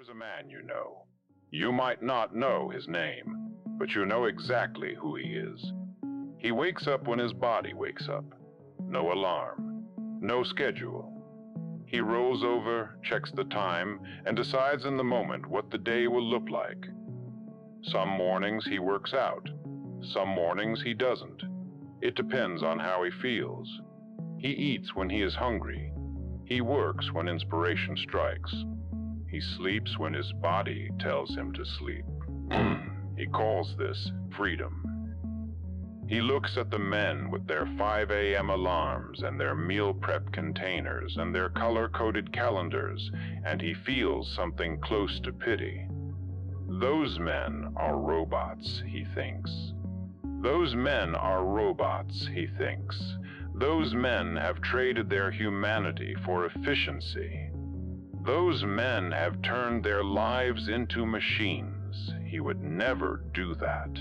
There's a man you know. You might not know his name, but you know exactly who he is. He wakes up when his body wakes up. No alarm, no schedule. He rolls over, checks the time, and decides in the moment what the day will look like. Some mornings he works out. Some mornings he doesn't. It depends on how he feels. He eats when he is hungry. He works when inspiration strikes. He sleeps when his body tells him to sleep. He calls this freedom. He looks at the men with their 5 a.m. alarms and their meal prep containers and their color-coded calendars, and he feels something close to pity. Those men are robots, he thinks. Those men are robots, he thinks. Those men have traded their humanity for efficiency. Those men have turned their lives into machines. He would never do that.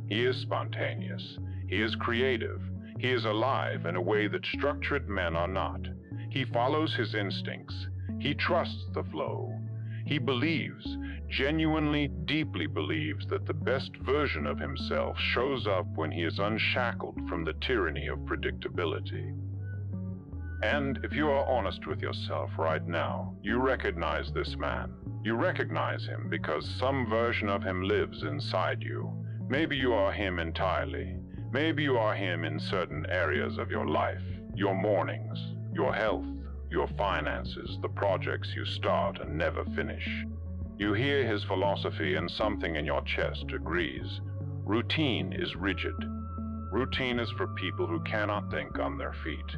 He is spontaneous. He is creative. He is alive in a way that structured men are not. He follows his instincts. He trusts the flow. He believes, genuinely, deeply believes that the best version of himself shows up when he is unshackled from the tyranny of predictability. And if you are honest with yourself right now, you recognize this man. You recognize him because some version of him lives inside you. Maybe you are him entirely. Maybe you are him in certain areas of your life, your mornings, your health, your finances, the projects you start and never finish. You hear his philosophy and something in your chest agrees. Routine is rigid. Routine is for people who cannot think on their feet.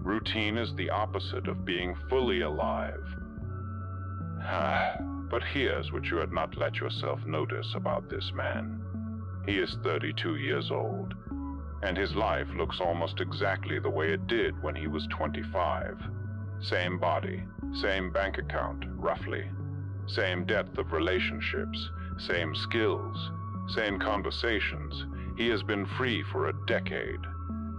Routine is the opposite of being fully alive. But here's what you had not let yourself notice about this man. He is 32 years old, and his life looks almost exactly the way it did when he was 25. Same body, same bank account, roughly. Same depth of relationships, same skills, same conversations. He has been free for a decade.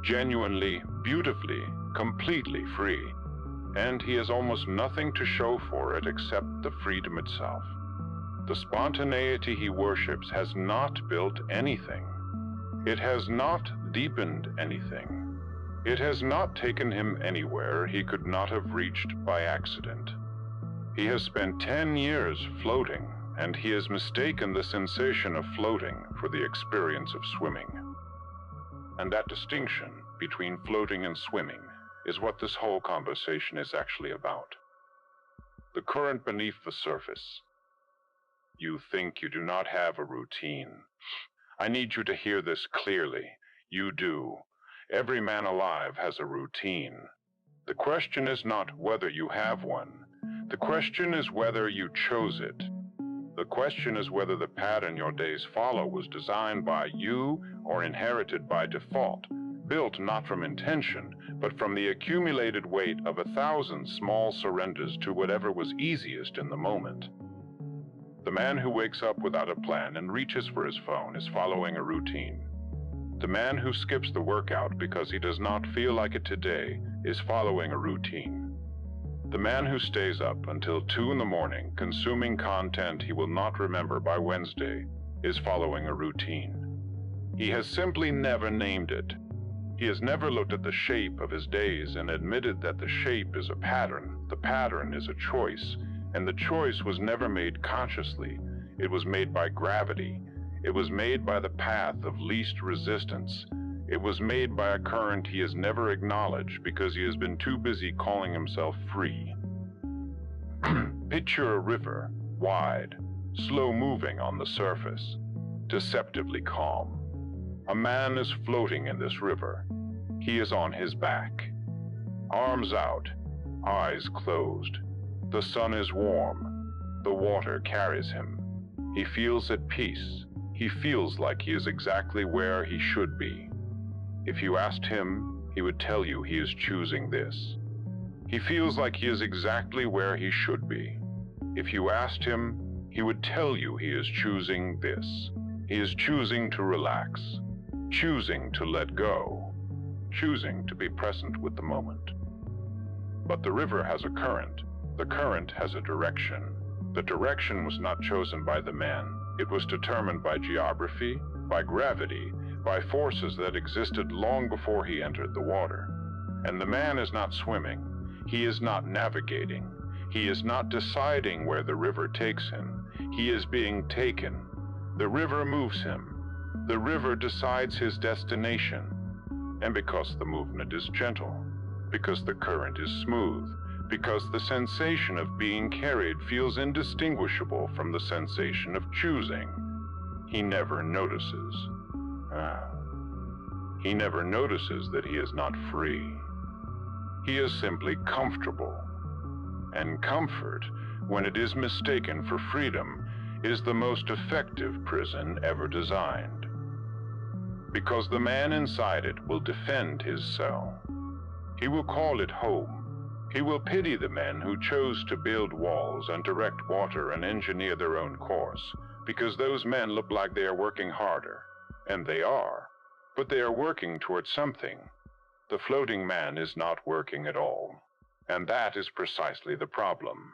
Genuinely, beautifully, completely free. And he has almost nothing to show for it except the freedom itself. The spontaneity he worships has not built anything. It has not deepened anything. It has not taken him anywhere he could not have reached by accident. He has spent 10 years floating, and he has mistaken the sensation of floating for the experience of swimming. And that distinction between floating and swimming is what this whole conversation is actually about. The current beneath the surface. You think you do not have a routine. I need you to hear this clearly. You do. Every man alive has a routine. The question is not whether you have one. The question is whether you chose it. The question is whether the pattern your days follow was designed by you or inherited by default, built not from intention, but from the accumulated weight of 1,000 small surrenders to whatever was easiest in the moment. The man who wakes up without a plan and reaches for his phone is following a routine. The man who skips the workout because he does not feel like it today is following a routine. The man who stays up until 2 in the morning consuming content he will not remember by Wednesday is following a routine. He has simply never named it. He has never looked at the shape of his days and admitted that the shape is a pattern, the pattern is a choice, and the choice was never made consciously. It was made by gravity. It was made by the path of least resistance. It was made by a current he has never acknowledged because he has been too busy calling himself free. Picture a river, wide, slow-moving on the surface, deceptively calm. A man is floating in this river. He is on his back. Arms out, eyes closed. The sun is warm. The water carries him. He feels at peace. He feels like he is exactly where he should be. If you asked him, he would tell you he is choosing this. He feels like he is exactly where he should be. If you asked him, he would tell you he is choosing this. He is choosing to relax, choosing to let go, choosing to be present with the moment. But the river has a current. The current has a direction. The direction was not chosen by the man. It was determined by geography, by gravity, by forces that existed long before he entered the water. And the man is not swimming. He is not navigating. He is not deciding where the river takes him. He is being taken. The river moves him. The river decides his destination. And because the movement is gentle, because the current is smooth, because the sensation of being carried feels indistinguishable from the sensation of choosing, he never notices. He never notices that he is not free. He is simply comfortable. And comfort, when it is mistaken for freedom, is the most effective prison ever designed. Because the man inside it will defend his cell. He will call it home. He will pity the men who chose to build walls and direct water and engineer their own course, because those men look like they are working harder. And they are. But they are working towards something. The floating man is not working at all. And that is precisely the problem.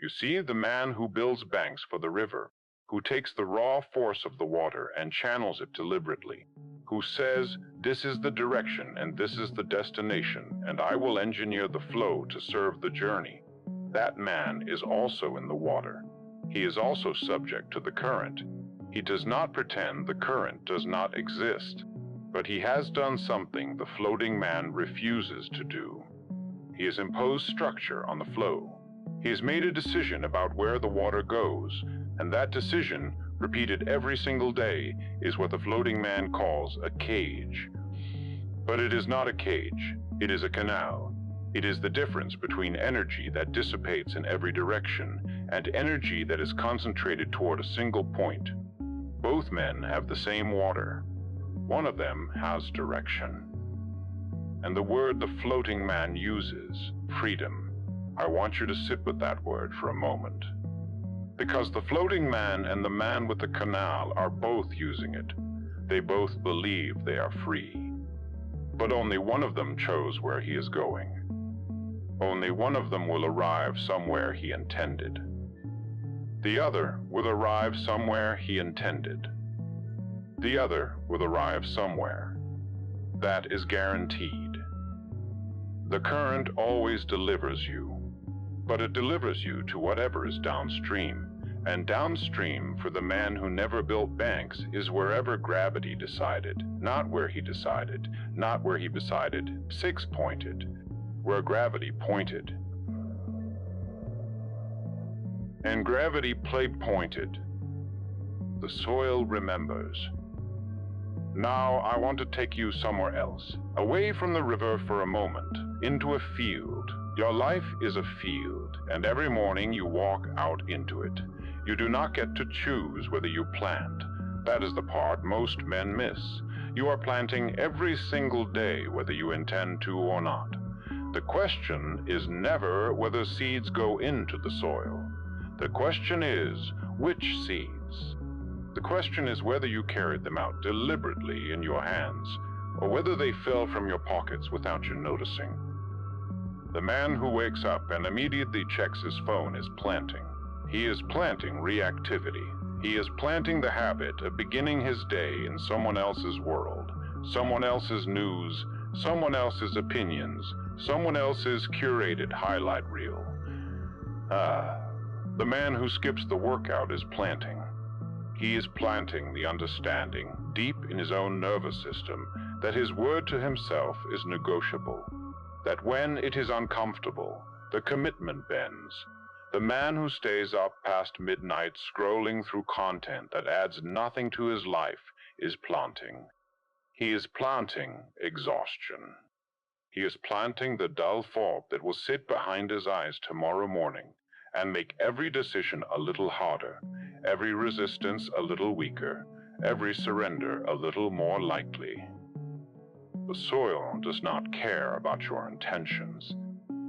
You see, the man who builds banks for the river, who takes the raw force of the water and channels it deliberately, who says, this is the direction and this is the destination, and I will engineer the flow to serve the journey. That man is also in the water. He is also subject to the current. He does not pretend the current does not exist, but he has done something the floating man refuses to do. He has imposed structure on the flow. He has made a decision about where the water goes, and that decision, repeated every single day, is what the floating man calls a cage. But it is not a cage, it is a canal. It is the difference between energy that dissipates in every direction and energy that is concentrated toward a single point. Both men have the same water. One of them has direction. And the word the floating man uses, freedom, I want you to sit with that word for a moment. Because the floating man and the man with the canal are both using it. They both believe they are free. But only one of them chose where he is going. Only one of them will arrive somewhere he intended. The other will arrive somewhere he intended. The other will arrive somewhere. That is guaranteed. The current always delivers you, but it delivers you to whatever is downstream. And downstream, for the man who never built banks, is wherever gravity decided, not where he decided, not where he decided, 6-pointed, where gravity pointed. And gravity pointed. The soil remembers. Now I want to take you somewhere else, away from the river for a moment, into a field. Your life is a field, and every morning you walk out into it. You do not get to choose whether you plant. That is the part most men miss. You are planting every single day, whether you intend to or not. The question is never whether seeds go into the soil. The question is, which seeds? The question is whether you carried them out deliberately in your hands, or whether they fell from your pockets without you noticing. The man who wakes up and immediately checks his phone is planting. He is planting reactivity. He is planting the habit of beginning his day in someone else's world, someone else's news, someone else's opinions, someone else's curated highlight reel. The man who skips the workout is planting. He is planting the understanding, deep in his own nervous system, that his word to himself is negotiable, that when it is uncomfortable, the commitment bends. The man who stays up past midnight scrolling through content that adds nothing to his life is planting. He is planting exhaustion. He is planting the dull fog that will sit behind his eyes tomorrow morning and make every decision a little harder, every resistance a little weaker, every surrender a little more likely. The soil does not care about your intentions.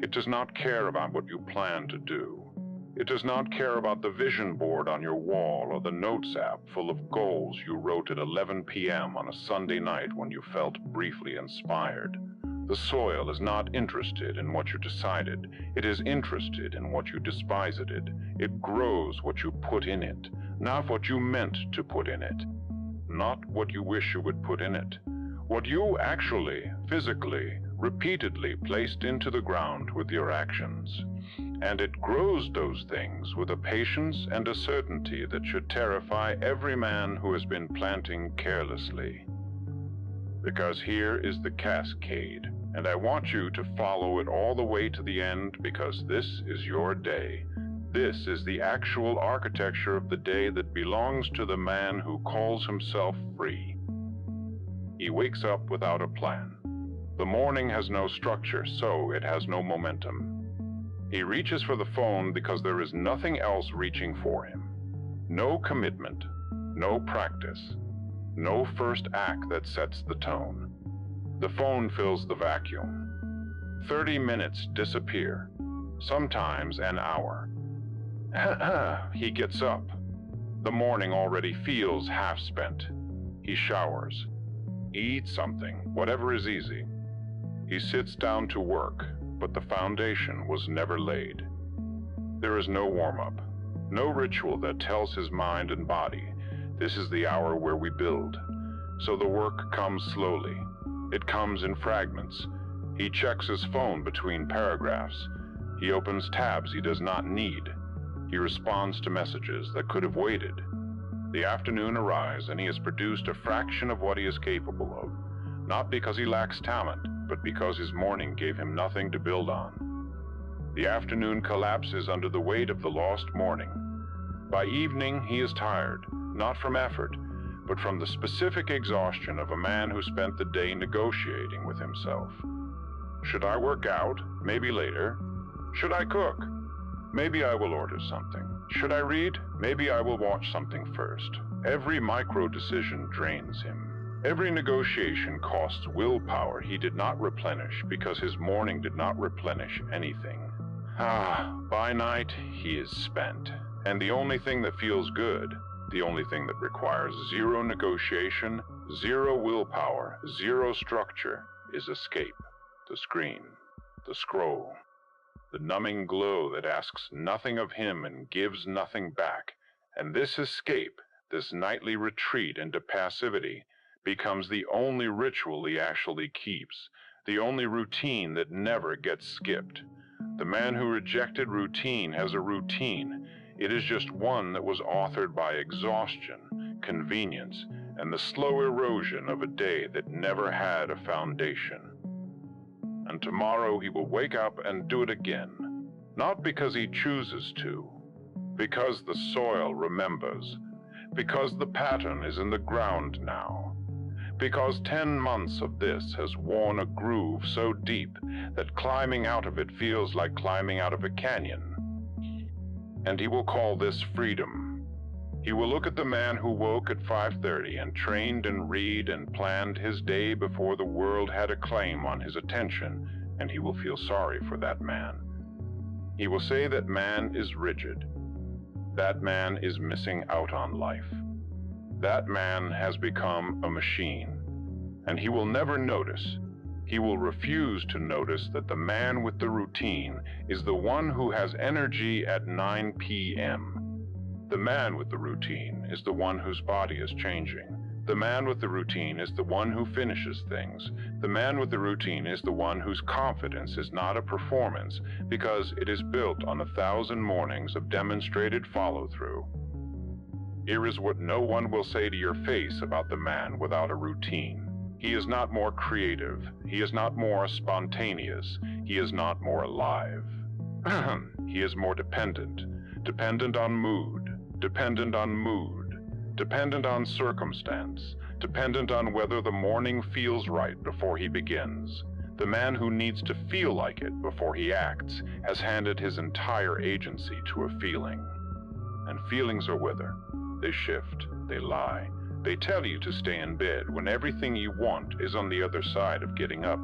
It does not care about what you plan to do. It does not care about the vision board on your wall or the notes app full of goals you wrote at 11 p.m. on a Sunday night when you felt briefly inspired. The soil is not interested in what you decided. It is interested in what you despised it. It grows what you put in it, not what you meant to put in it, not what you wish you would put in it. What you actually, physically, repeatedly placed into the ground with your actions. And it grows those things with a patience and a certainty that should terrify every man who has been planting carelessly. Because here is the cascade, and I want you to follow it all the way to the end, because this is your day. This is the actual architecture of the day that belongs to the man who calls himself free. He wakes up without a plan. The morning has no structure, so it has no momentum. He reaches for the phone because there is nothing else reaching for him. No commitment, no practice, no first act that sets the tone. The phone fills the vacuum. 30 minutes disappear, sometimes an hour. He gets up. The morning already feels half spent. He showers. He eats something, whatever is easy. He sits down to work, but the foundation was never laid. There is no warm-up, no ritual that tells his mind and body, this is the hour where we build. So the work comes slowly. It comes in fragments. He checks his phone between paragraphs. He opens tabs he does not need. He responds to messages that could have waited. The afternoon arrives and he has produced a fraction of what he is capable of, not because he lacks talent, but because his morning gave him nothing to build on. The afternoon collapses under the weight of the lost morning. By evening, he is tired, not from effort, but from the specific exhaustion of a man who spent the day negotiating with himself. Should I work out? Maybe later. Should I cook? Maybe I will order something. Should I read? Maybe I will watch something first. Every micro-decision drains him. Every negotiation costs willpower he did not replenish because his morning did not replenish anything. By night, he is spent. And the only thing that feels good, the only thing that requires zero negotiation, zero willpower, zero structure, is escape. The screen, the scroll, the numbing glow that asks nothing of him and gives nothing back. And this escape, this nightly retreat into passivity, becomes the only ritual he actually keeps, the only routine that never gets skipped. The man who rejected routine has a routine. It is just one that was authored by exhaustion, convenience, and the slow erosion of a day that never had a foundation. And tomorrow he will wake up and do it again, not because he chooses to, because the soil remembers, because the pattern is in the ground now, because 10 months of this has worn a groove so deep that climbing out of it feels like climbing out of a canyon. And he will call this freedom. He will look at the man who woke at 5:30 and trained and read and planned his day before the world had a claim on his attention, and he will feel sorry for that man. He will say that man is rigid. That man is missing out on life. That man has become a machine, and he will never notice. He will refuse to notice that the man with the routine is the one who has energy at 9 p.m. The man with the routine is the one whose body is changing. The man with the routine is the one who finishes things. The man with the routine is the one whose confidence is not a performance because it is built on 1,000 mornings of demonstrated follow-through. Here is what no one will say to your face about the man without a routine. He is not more creative. He is not more spontaneous. He is not more alive. He is more dependent. Dependent on mood. Dependent on mood. Dependent on circumstance. Dependent on whether the morning feels right before he begins. The man who needs to feel like it before he acts has handed his entire agency to a feeling. And feelings are wither. They shift. They lie. They tell you to stay in bed when everything you want is on the other side of getting up.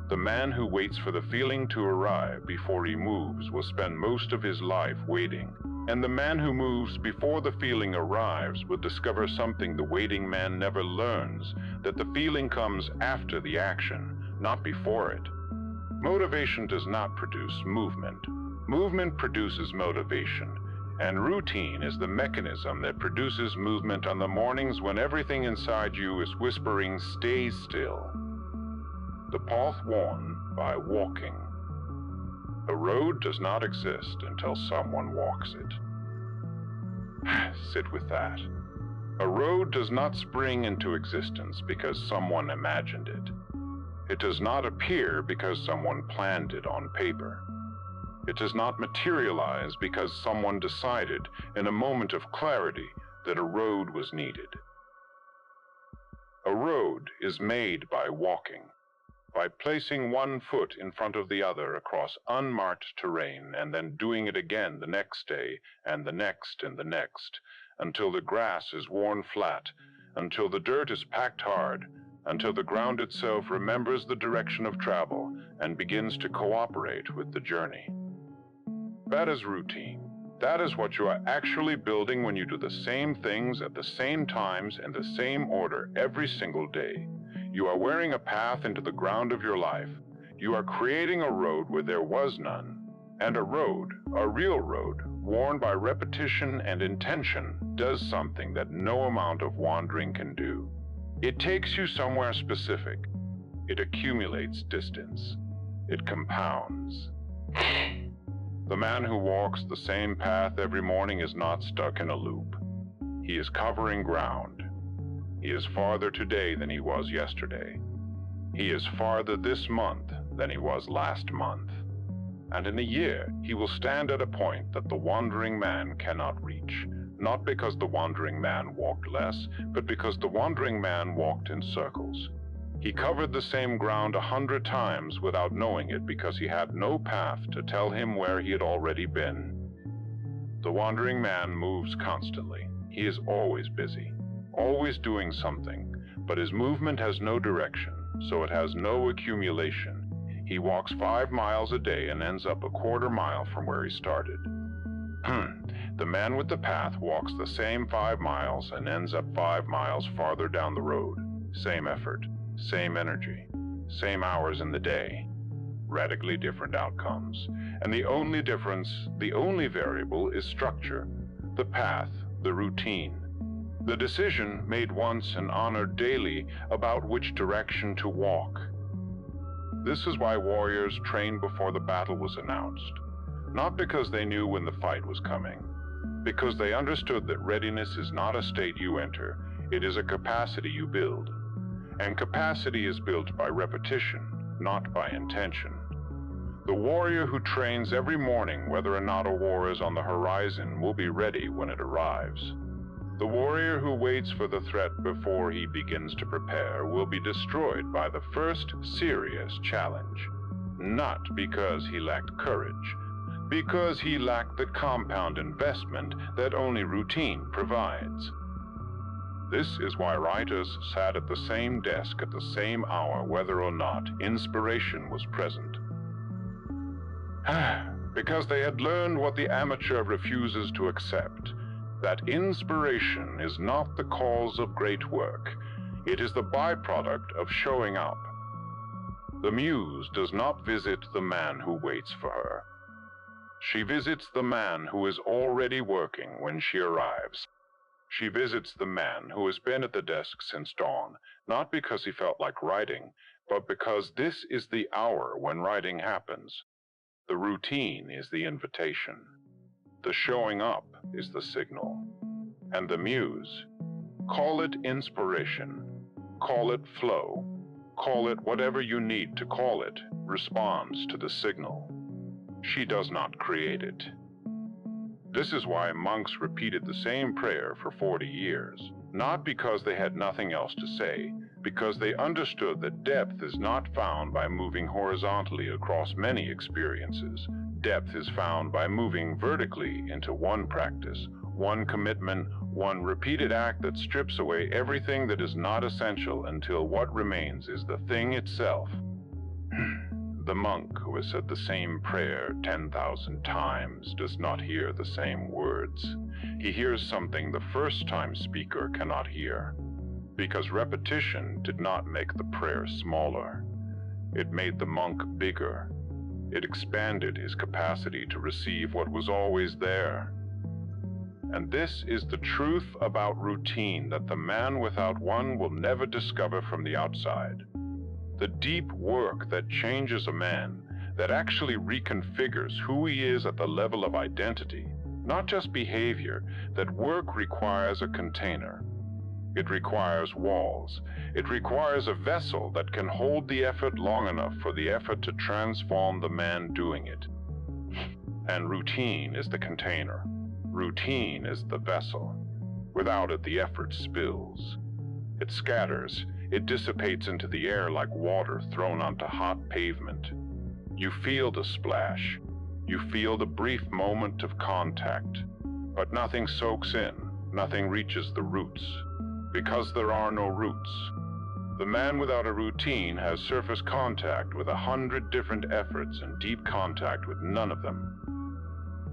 The man who waits for the feeling to arrive before he moves will spend most of his life waiting. And the man who moves before the feeling arrives will discover something the waiting man never learns, that the feeling comes after the action, not before it. Motivation does not produce movement. Movement produces motivation, and routine is the mechanism that produces movement on the mornings when everything inside you is whispering, "Stay still." The path worn by walking. A road does not exist until someone walks it. Sit with that. A road does not spring into existence because someone imagined it. It does not appear because someone planned it on paper. It does not materialize because someone decided in a moment of clarity that a road was needed. A road is made by walking, by placing one foot in front of the other across unmarked terrain and then doing it again the next day and the next and the next, until the grass is worn flat, until the dirt is packed hard, until the ground itself remembers the direction of travel and begins to cooperate with the journey. That is routine. That is what you are actually building when you do the same things at the same times and the same order every single day. You are wearing a path into the ground of your life. You are creating a road where there was none. And a road, a real road, worn by repetition and intention, does something that no amount of wandering can do. It takes you somewhere specific. It accumulates distance. It compounds. The man who walks the same path every morning is not stuck in a loop. He is covering ground. He is farther today than he was yesterday. He is farther this month than he was last month. And in a year, he will stand at a point that the wandering man cannot reach, not because the wandering man walked less, but because the wandering man walked in circles. He covered the same ground 100 times without knowing it because he had no path to tell him where he had already been. The wandering man moves constantly. He is always busy, always doing something, but his movement has no direction, so it has no accumulation. He walks 5 miles a day and ends up a quarter mile from where he started. The man with the path walks the same 5 miles and ends up 5 miles farther down the road. Same effort, same energy, same hours in the day. Radically different outcomes. And the only difference, the only variable is structure. The path, the routine. The decision made once and honored daily about which direction to walk. This is why warriors trained before the battle was announced. Not because they knew when the fight was coming. Because they understood that readiness is not a state you enter, it is a capacity you build. And capacity is built by repetition, not by intention. The warrior who trains every morning whether or not a war is on the horizon will be ready when it arrives. The warrior who waits for the threat before he begins to prepare will be destroyed by the first serious challenge. Not because he lacked courage, because he lacked the compound investment that only routine provides. This is why writers sat at the same desk at the same hour whether or not inspiration was present. Because they had learned what the amateur refuses to accept, that inspiration is not the cause of great work, it is the byproduct of showing up. The muse does not visit the man who waits for her. She visits the man who is already working when she arrives. She visits the man who has been at the desk since dawn, not because he felt like writing, but because this is the hour when writing happens. The routine is the invitation. The showing up is the signal. And the muse, call it inspiration, call it flow, call it whatever you need to call it, responds to the signal. She does not create it. This is why monks repeated the same prayer for 40 years, not because they had nothing else to say, because they understood that depth is not found by moving horizontally across many experiences. Depth is found by moving vertically into one practice, one commitment, one repeated act that strips away everything that is not essential until what remains is the thing itself. The monk who has said the same prayer 10,000 times does not hear the same words. He hears something the first-time speaker cannot hear, because repetition did not make the prayer smaller. It made the monk bigger. It expanded his capacity to receive what was always there. And this is the truth about routine that the man without one will never discover from the outside. The deep work that changes a man, that actually reconfigures who he is at the level of identity, not just behavior, that work requires a container. It requires walls. It requires a vessel that can hold the effort long enough for the effort to transform the man doing it. And routine is the container. Routine is the vessel. Without it, the effort spills. It scatters. It dissipates into the air like water thrown onto hot pavement. You feel the splash. You feel the brief moment of contact. But nothing soaks in. Nothing reaches the roots. Because there are no roots. The man without a routine has surface contact with 100 different efforts and deep contact with none of them.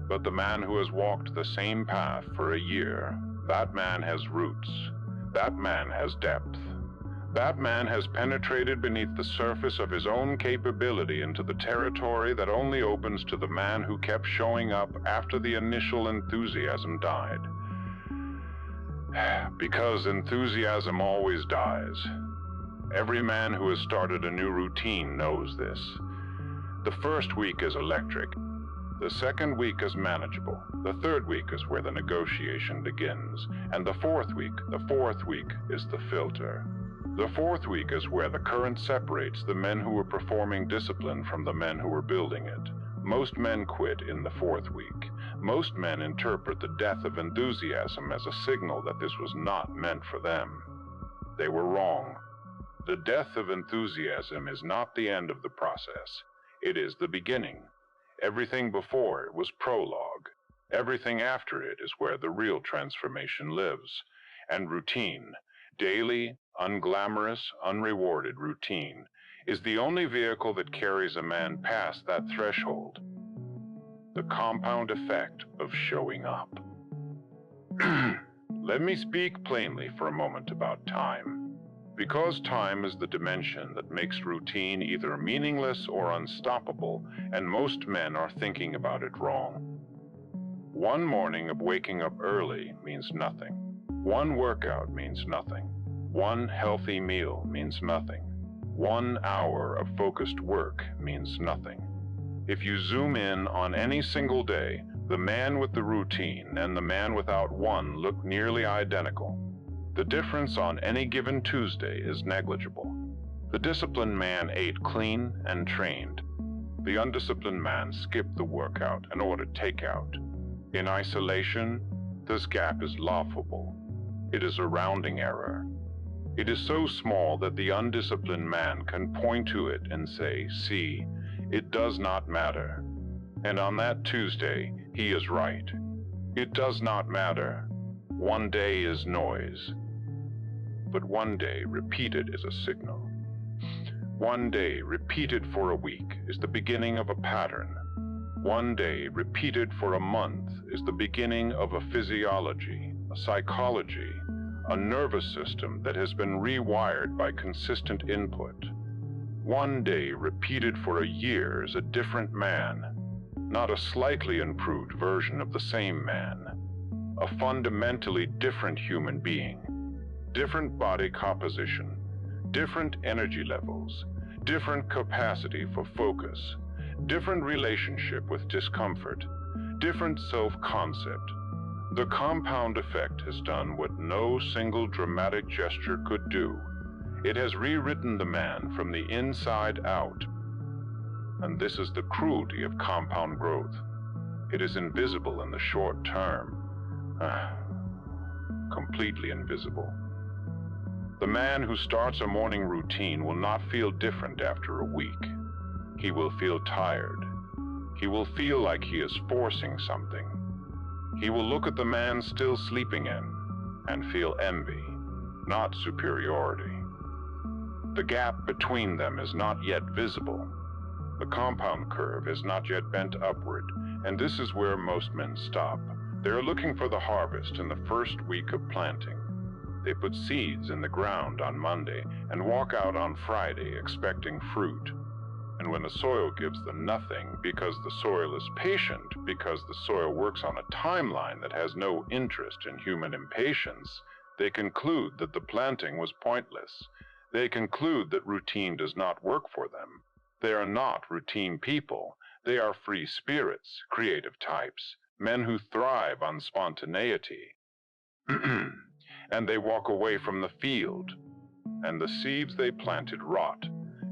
But the man who has walked the same path for a year, that man has roots. That man has depth. That man has penetrated beneath the surface of his own capability into the territory that only opens to the man who kept showing up after the initial enthusiasm died. Because enthusiasm always dies. Every man who has started a new routine knows this. The first week is electric. The second week is manageable. The third week is where the negotiation begins. And the fourth week is the filter. The fourth week is where the current separates the men who were performing discipline from the men who were building it. Most men quit in the fourth week. Most men interpret the death of enthusiasm as a signal that this was not meant for them. They were wrong. The death of enthusiasm is not the end of the process. It is the beginning. Everything before it was prologue. Everything after it is where the real transformation lives. And routine, daily, unglamorous, unrewarded routine, is the only vehicle that carries a man past that threshold. The compound effect of showing up. Let me speak plainly for a moment about time. Because time is the dimension that makes routine either meaningless or unstoppable, and most men are thinking about it wrong. One morning of waking up early means nothing. One workout means nothing. One healthy meal means nothing. 1 hour of focused work means nothing. If you zoom in on any single day, the man with the routine and the man without one look nearly identical. The difference on any given Tuesday is negligible. The disciplined man ate clean and trained. The undisciplined man skipped the workout and ordered takeout. In isolation, this gap is laughable. It is a rounding error. It is so small that the undisciplined man can point to it and say, "See, it does not matter." And on that Tuesday, he is right. It does not matter. One day is noise. But one day repeated is a signal. One day repeated for a week is the beginning of a pattern. One day repeated for a month is the beginning of a physiology, a psychology, a nervous system that has been rewired by consistent input. One day repeated for a year is a different man, not a slightly improved version of the same man, a fundamentally different human being. Different body composition, different energy levels, different capacity for focus, different relationship with discomfort, different self-concept. The compound effect has done what no single dramatic gesture could do. It has rewritten the man from the inside out. And this is the cruelty of compound growth. It is invisible in the short term. Completely invisible. The man who starts a morning routine will not feel different after a week. He will feel tired. He will feel like he is forcing something. He will look at the man still sleeping in and feel envy, not superiority. The gap between them is not yet visible. The compound curve is not yet bent upward, and this is where most men stop. They are looking for the harvest in the first week of planting. They put seeds in the ground on Monday and walk out on Friday expecting fruit. And when the soil gives them nothing, because the soil is patient, because the soil works on a timeline that has no interest in human impatience, they conclude that the planting was pointless. They conclude that routine does not work for them. They are not routine people. They are free spirits, creative types, men who thrive on spontaneity. And they walk away from the field, and the seeds they planted rot,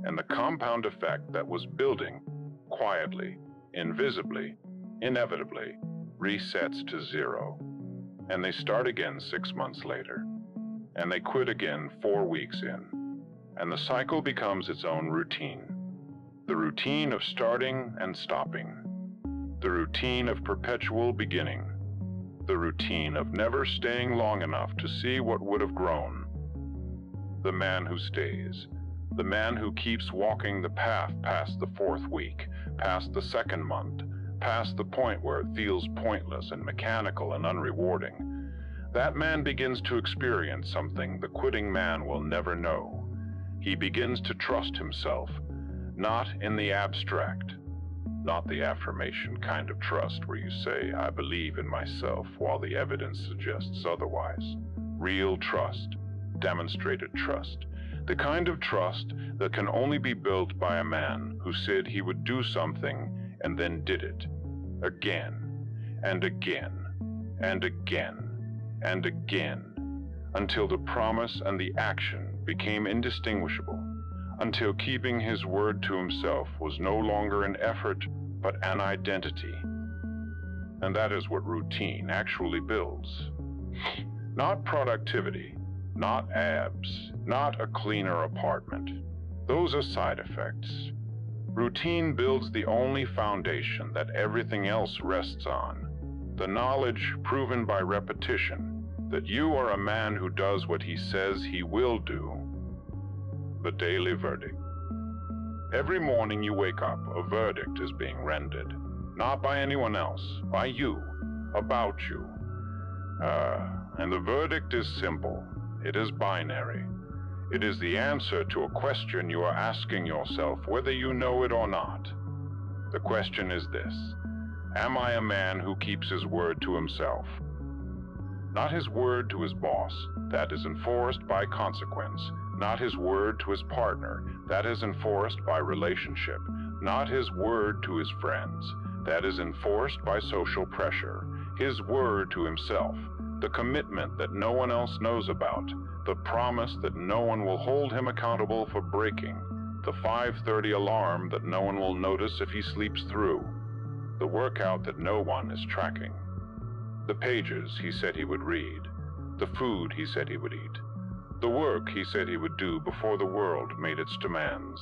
and the compound effect that was building quietly, invisibly, inevitably resets to zero. And they start again 6 months later, and they quit again 4 weeks in, and the cycle becomes its own routine. The routine of starting and stopping, the routine of perpetual beginning, the routine of never staying long enough to see what would have grown. The man who stays, the man who keeps walking the path past the 4th week, past the 2nd month, past the point where it feels pointless and mechanical and unrewarding, that man begins to experience something the quitting man will never know. He begins to trust himself, not in the abstract, not the affirmation kind of trust where you say, I believe in myself, while the evidence suggests otherwise. Real trust, demonstrated trust, the kind of trust that can only be built by a man who said he would do something and then did it, again, and again, and again, and again, until the promise and the action became indistinguishable, until keeping his word to himself was no longer an effort, but an identity. And that is what routine actually builds. Not productivity, not abs, not a cleaner apartment. Those are side effects. Routine builds the only foundation that everything else rests on, the knowledge proven by repetition that you are a man who does what he says he will do. The daily verdict. Every morning you wake up, a verdict is being rendered, not by anyone else, by you, about you. And the verdict is simple. It is binary. It is the answer to a question you are asking yourself whether you know it or not. The question is this: am I a man who keeps his word to himself? Not his word to his boss, that is enforced by consequence. Not his word to his partner, that is enforced by relationship. Not his word to his friends, that is enforced by social pressure. His word to himself, the commitment that no one else knows about, the promise that no one will hold him accountable for breaking, the 5:30 alarm that no one will notice if he sleeps through, the workout that no one is tracking, the pages he said he would read, the food he said he would eat, the work he said he would do before the world made its demands.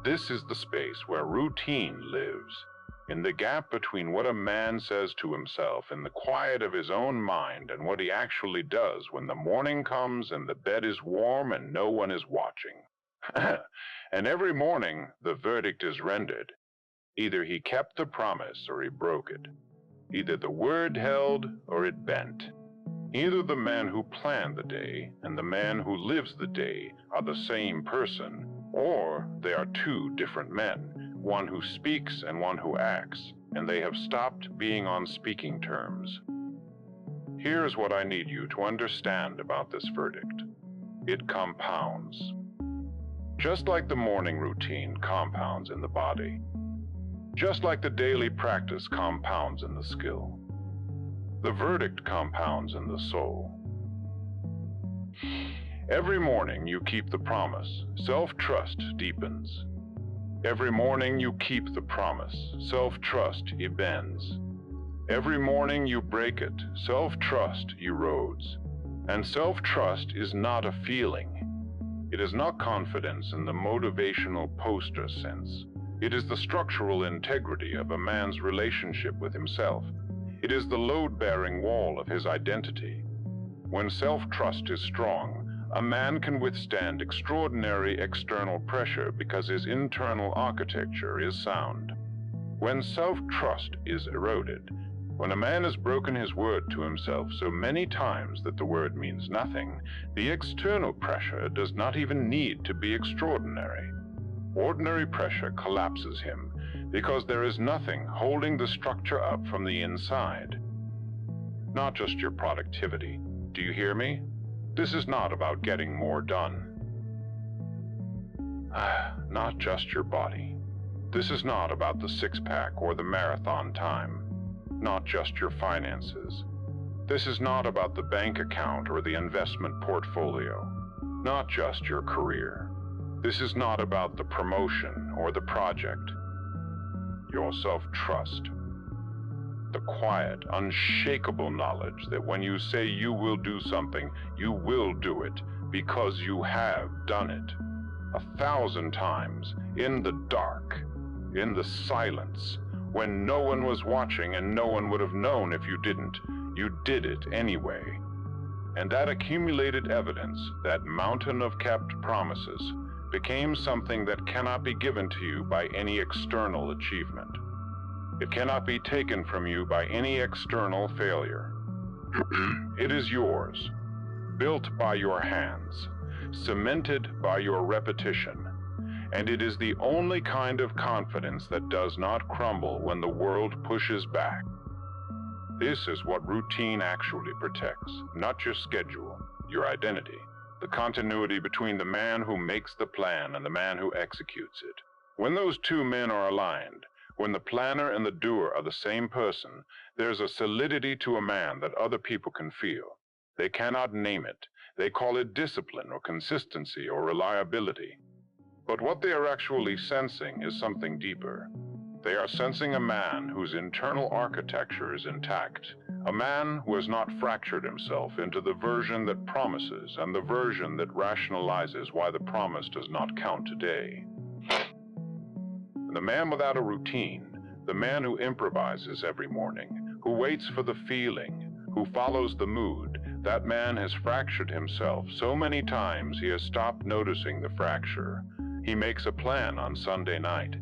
This is the space where routine lives, in the gap between what a man says to himself in the quiet of his own mind and what he actually does when the morning comes and the bed is warm and no one is watching. And every morning the verdict is rendered. Either he kept the promise or he broke it. Either the word held or it bent. Either the man who planned the day and the man who lives the day are the same person, or they are two different men, one who speaks and one who acts, and they have stopped being on speaking terms. Here's what I need you to understand about this verdict. It compounds. Just like the morning routine compounds in the body. Just like the daily practice compounds in the skill. The verdict compounds in the soul. Every morning you keep the promise, self-trust deepens. Every morning you keep the promise, self-trust bends. Every morning you break it, self-trust erodes. And self-trust is not a feeling. It is not confidence in the motivational poster sense. It is the structural integrity of a man's relationship with himself. It is the load-bearing wall of his identity. When self-trust is strong, a man can withstand extraordinary external pressure because his internal architecture is sound. When self-trust is eroded, when a man has broken his word to himself so many times that the word means nothing, the external pressure does not even need to be extraordinary. Ordinary pressure collapses him because there is nothing holding the structure up from the inside. Not just your productivity. Do you hear me? This is not about getting more done. Not just your body. This is not about the six-pack or the marathon time. Not just your finances. This is not about the bank account or the investment portfolio. Not just your career. This is not about the promotion or the project. Your self-trust. The quiet, unshakable knowledge that when you say you will do something, you will do it because you have done it. 1,000 times, in the dark, in the silence, when no one was watching and no one would have known if you didn't. You did it anyway. And that accumulated evidence, that mountain of kept promises, became something that cannot be given to you by any external achievement. It cannot be taken from you by any external failure. It is yours, built by your hands, cemented by your repetition, and it is the only kind of confidence that does not crumble when the world pushes back. This is what routine actually protects, not your schedule, your identity, the continuity between the man who makes the plan and the man who executes it. When those two men are aligned, when the planner and the doer are the same person, there's a solidity to a man that other people can feel. They cannot name it. They call it discipline or consistency or reliability. But what they are actually sensing is something deeper. They are sensing a man whose internal architecture is intact, a man who has not fractured himself into the version that promises and the version that rationalizes why the promise does not count today. The man without a routine, the man who improvises every morning, who waits for the feeling, who follows the mood, that man has fractured himself so many times he has stopped noticing the fracture. He makes a plan on Sunday night.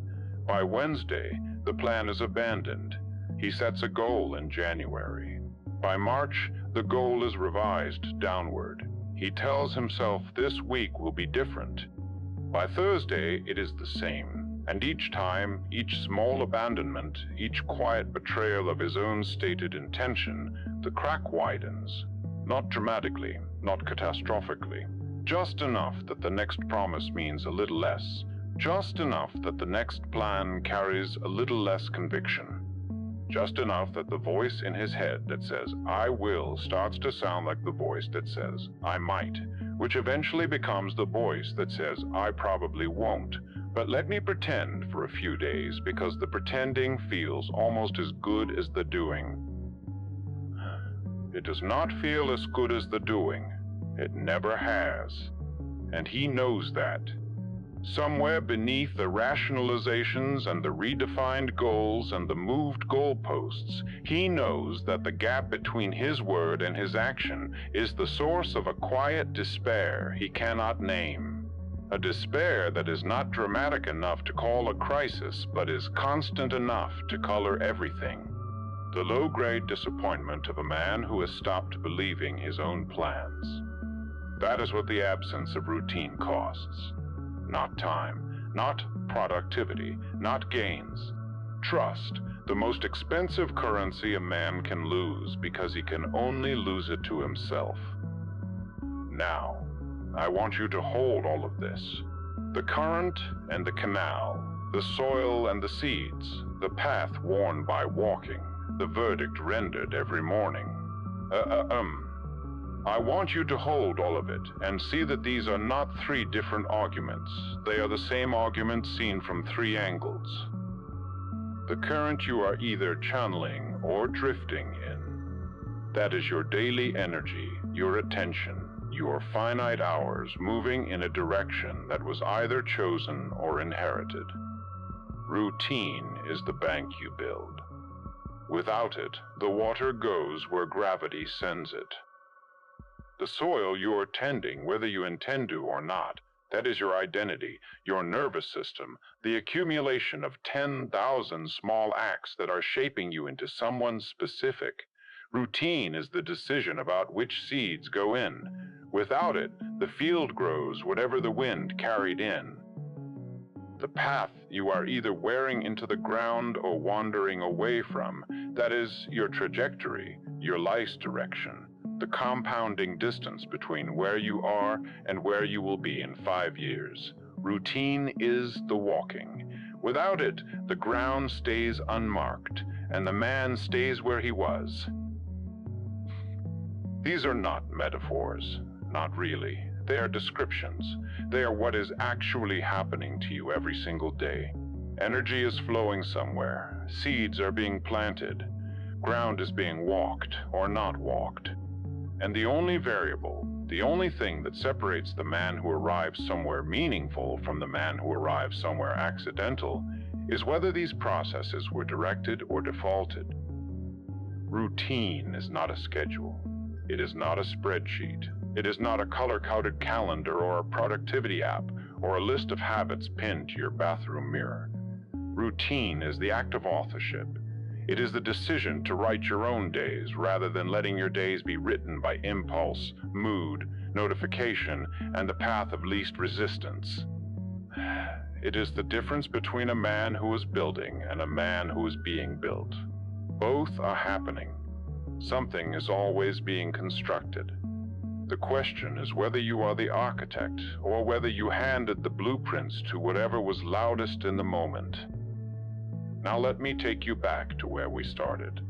By Wednesday, the plan is abandoned. He sets a goal in January. By March, the goal is revised downward. He tells himself this week will be different. By Thursday, it is the same. And each time, each small abandonment, each quiet betrayal of his own stated intention, the crack widens. Not dramatically, not catastrophically. Just enough that the next promise means a little less. Just enough that the next plan carries a little less conviction. Just enough that the voice in his head that says, "I will," starts to sound like the voice that says, "I might," which eventually becomes the voice that says, "I probably won't. But let me pretend for a few days because the pretending feels almost as good as the doing." It does not feel as good as the doing. It never has. And he knows that. Somewhere beneath the rationalizations and the redefined goals and the moved goalposts, he knows that the gap between his word and his action is the source of a quiet despair he cannot name. A despair that is not dramatic enough to call a crisis, but is constant enough to color everything. The low-grade disappointment of a man who has stopped believing his own plans. That is what the absence of routine costs. Not time, not productivity, not gains. Trust, the most expensive currency a man can lose because he can only lose it to himself. Now, I want you to hold all of this. The current and the canal, the soil and the seeds, the path worn by walking, the verdict rendered every morning. I want you to hold all of it and see that these are not three different arguments. They are the same argument seen from three angles. The current you are either channeling or drifting in. That is your daily energy, your attention, your finite hours moving in a direction that was either chosen or inherited. Routine is the bank you build. Without it, the water goes where gravity sends it. The soil you are tending, whether you intend to or not, that is your identity, your nervous system, the accumulation of 10,000 small acts that are shaping you into someone specific. Routine is the decision about which seeds go in. Without it, the field grows whatever the wind carried in. The path you are either wearing into the ground or wandering away from, that is, your trajectory, your life's direction, the compounding distance between where you are and where you will be in 5 years. Routine is the walking. Without it, the ground stays unmarked, and the man stays where he was. These are not metaphors, not really. They are descriptions. They are what is actually happening to you every single day. Energy is flowing somewhere. Seeds are being planted. Ground is being walked or not walked. And the only variable, the only thing that separates the man who arrives somewhere meaningful from the man who arrives somewhere accidental is whether these processes were directed or defaulted. Routine is not a schedule. It is not a spreadsheet. It is not a color-coded calendar or a productivity app or a list of habits pinned to your bathroom mirror. Routine is the act of authorship. It is the decision to write your own days rather than letting your days be written by impulse, mood, notification, and the path of least resistance. It is the difference between a man who is building and a man who is being built. Both are happening. Something is always being constructed. The question is whether you are the architect or whether you handed the blueprints to whatever was loudest in the moment. Now let me take you back to where we started.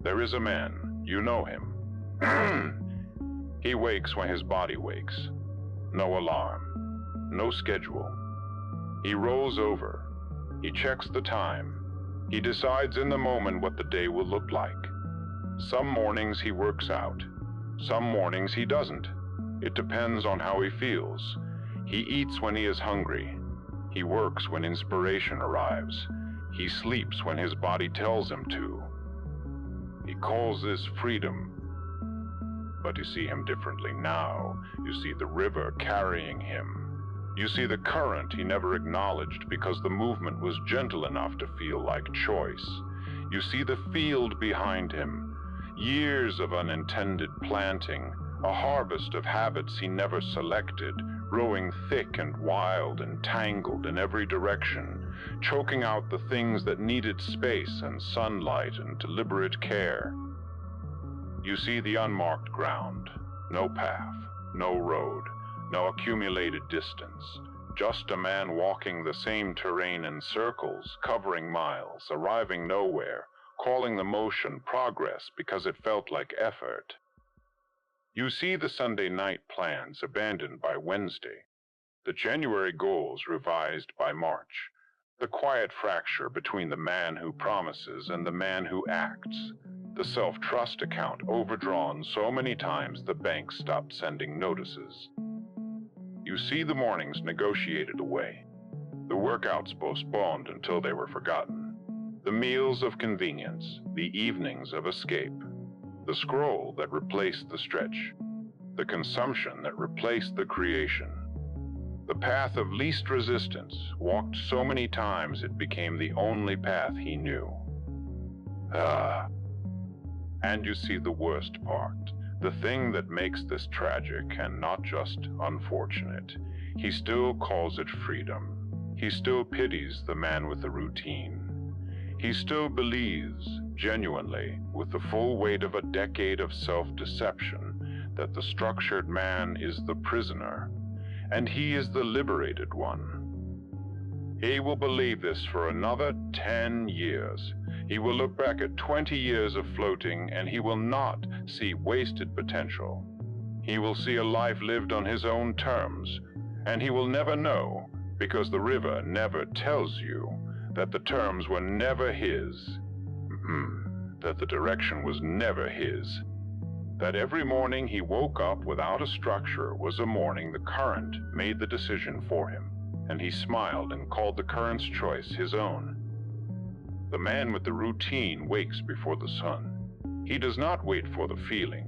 There is a man, you know him. He wakes when his body wakes. No alarm, no schedule. He rolls over. He checks the time. He decides in the moment what the day will look like. Some mornings he works out. Some mornings he doesn't. It depends on how he feels. He eats when he is hungry. He works when inspiration arrives. He sleeps when his body tells him to. He calls this freedom. But you see him differently now. You see the river carrying him. You see the current he never acknowledged because the movement was gentle enough to feel like choice. You see the field behind him. Years of unintended planting, a harvest of habits he never selected, growing thick and wild and tangled in every direction, choking out the things that needed space and sunlight and deliberate care. You see the unmarked ground, no path, no road, no accumulated distance, just a man walking the same terrain in circles, covering miles, arriving nowhere, calling the motion progress because it felt like effort. You see the Sunday night plans abandoned by Wednesday, the January goals revised by March, the quiet fracture between the man who promises and the man who acts, the self-trust account overdrawn so many times the bank stopped sending notices. You see the mornings negotiated away, the workouts postponed until they were forgotten, the meals of convenience, the evenings of escape, the scroll that replaced the stretch, the consumption that replaced the creation. The path of least resistance, walked so many times it became the only path he knew. And you see the worst part, the thing that makes this tragic and not just unfortunate. He still calls it freedom. He still pities the man with the routine. He still believes, genuinely, with the full weight of a decade of self-deception, that the structured man is the prisoner, and he is the liberated one. He will believe this for another 10 years. He will look back at 20 years of floating, and he will not see wasted potential. He will see a life lived on his own terms, and he will never know, because the river never tells you, that the terms were never his, that the direction was never his, that every morning he woke up without a structure was a morning the current made the decision for him, and he smiled and called the current's choice his own. The man with the routine wakes before the sun. He does not wait for the feeling.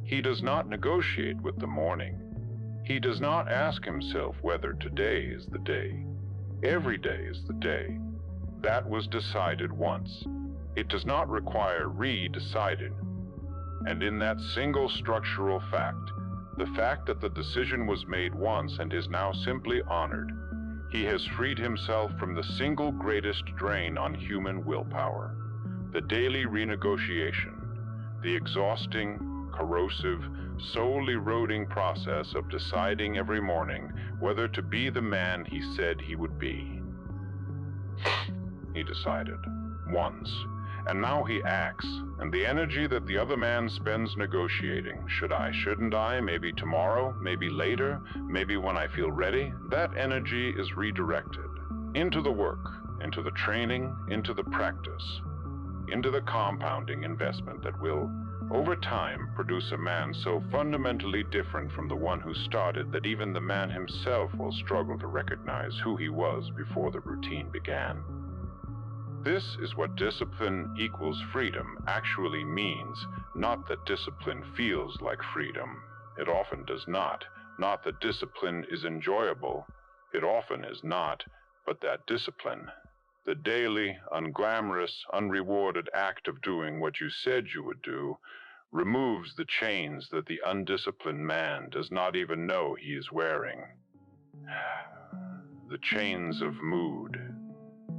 He does not negotiate with the morning. He does not ask himself whether today is the day. Every day is the day. That was decided once. It does not require re-deciding. And in that single structural fact, the fact that the decision was made once and is now simply honored, He has freed himself from the single greatest drain on human willpower, the daily renegotiation, the exhausting, corrosive, soul-eroding process of deciding every morning whether to be the man he said he would be. He decided, once, and now he acts, and the energy that the other man spends negotiating, should I, shouldn't I, maybe tomorrow, maybe later, maybe when I feel ready, that energy is redirected into the work, into the training, into the practice, into the compounding investment that will, over time, produce a man so fundamentally different from the one who started that even the man himself will struggle to recognize who he was before the routine began. This is what discipline equals freedom actually means, not that discipline feels like freedom. It often does not. Not that discipline is enjoyable. It often is not. But that discipline, the daily, unglamorous, unrewarded act of doing what you said you would do, removes the chains that the undisciplined man does not even know he is wearing. The chains of mood,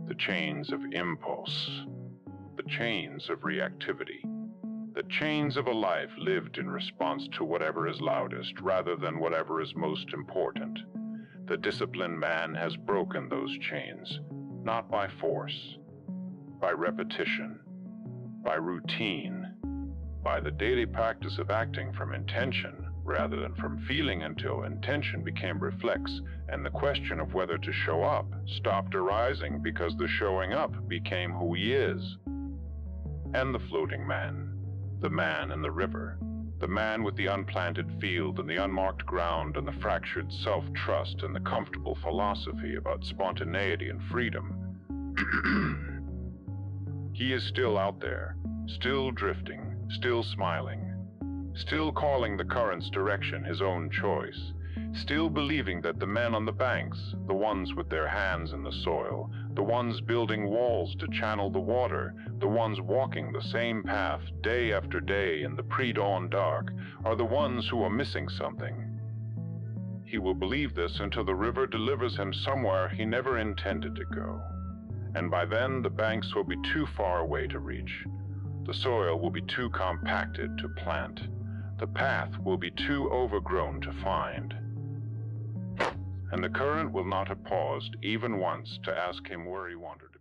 the chains of impulse, the chains of reactivity, the chains of a life lived in response to whatever is loudest rather than whatever is most important. The disciplined man has broken those chains, not by force, by repetition, by routine, by the daily practice of acting from intention rather than from feeling until intention became reflex and the question of whether to show up stopped arising because the showing up became who he is. And the floating man, the man in the river, the man with the unplanted field and the unmarked ground and the fractured self-trust and the comfortable philosophy about spontaneity and freedom. He is still out there, still drifting, still smiling, still calling the current's direction his own choice, still believing that the men on the banks, the ones with their hands in the soil, the ones building walls to channel the water, the ones walking the same path day after day in the pre-dawn dark, are the ones who are missing something. He will believe this until the river delivers him somewhere he never intended to go. And by then the banks will be too far away to reach. The soil will be too compacted to plant. The path will be too overgrown to find. And the current will not have paused even once to ask him where he wandered.